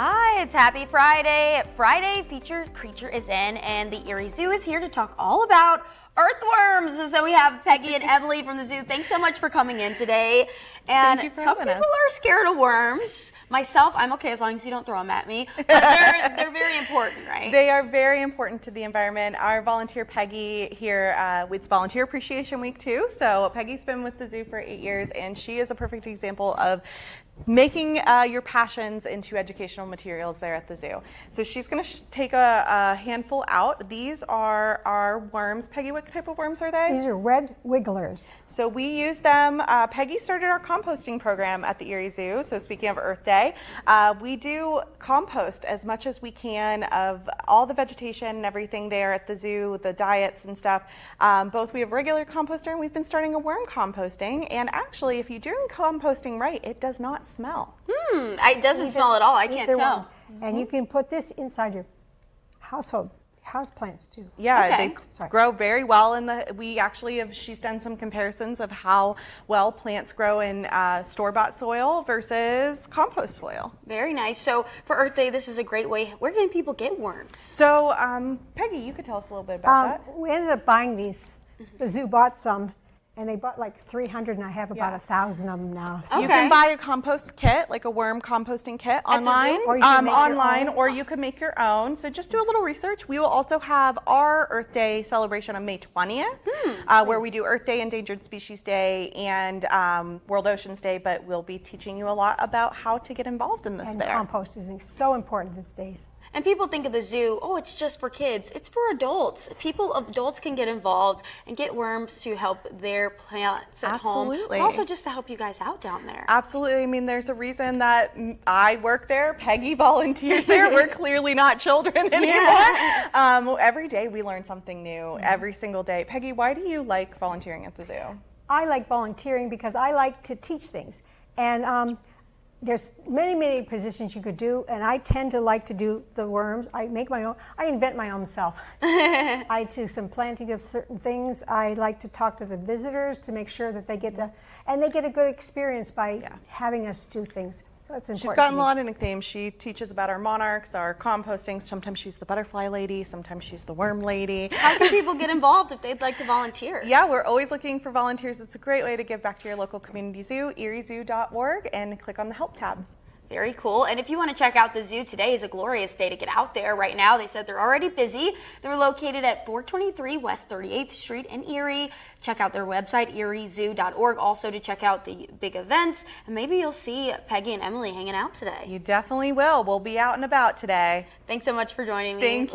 Hi, it's Happy Friday. Friday featured creature is in, and the Erie Zoo is here to talk all about earthworms. So we have Peggy and Emily from the zoo. Thanks so much for coming in today. And Thank you for some having people us. are scared of worms. Myself, I'm okay as long as you don't throw them at me. But they're very important, right? They are very important to the environment. Our volunteer Peggy here, it's Volunteer Appreciation Week too. So Peggy's been with the zoo for 8 years, and she is a perfect example of making your passions into educational materials there at the zoo. So she's going to take a handful out. These are our worms. Peggy, what type of worms are they? These are red wigglers. So we use them. Peggy started our composting program at the Erie Zoo. So speaking of Earth Day, we do compost as much as we can of all the vegetation and everything there at the zoo, the diets and stuff. Both we have regular composter and we've been starting a worm composting. And actually, if you're doing composting right, it does not smell. It doesn't smell at all. I can't Either tell. one. And you can put this inside your house plants too. Yeah, Okay. they grow very well in the. We actually have. She's done some comparisons of how well plants grow in store-bought soil versus compost soil. Very nice. So for Earth Day, this is a great way. Where can people get worms? So, Peggy, you could tell us a little bit about that. We ended up buying these. The zoo bought some, and they bought like 300, and I have about 1,000 of them now. So You can buy a compost kit, like a worm composting kit online, Or you can make your online, own. or you could make your own. So just do a little research. We will also have our Earth Day celebration on May 20th, where we do Earth Day, Endangered Species Day, and World Oceans Day, but we'll be teaching you a lot about how to get involved in this and there. compost is so important these days. And people think of the zoo, oh, it's just for kids. It's for adults. Adults can get involved and get worms to help their plants at home. Absolutely. But also just to help you guys out down there. Absolutely. I mean, there's a reason that I work there. Peggy volunteers there. We're clearly not children anymore. Every day we learn something new, every single day. Peggy, why do you like volunteering at the zoo? I like volunteering because I like to teach things. And there's many positions you could do, and I tend to like to do the worms. I make my own, I invent my own self. I do some planting of certain things. I like to talk to the visitors to make sure that they get to, and they get a good experience by having us do things. So it's important. She's gotten a lot of nicknames. She teaches about our monarchs, our composting. Sometimes she's the butterfly lady. Sometimes she's the worm lady. How can people get involved if they'd like to volunteer? Yeah, we're always looking for volunteers. It's a great way to give back to your local community zoo, eriezoo.org, and click on the Help tab. Very cool. And if you want to check out the zoo, today is a glorious day to get out there. Right now, they said they're already busy. They're located at 423 West 38th Street in Erie. Check out their website, eriezoo.org, also to check out the big events. And maybe you'll see Peggy and Emily hanging out today. You definitely will. We'll be out and about today. Thanks so much for joining me. Thank you.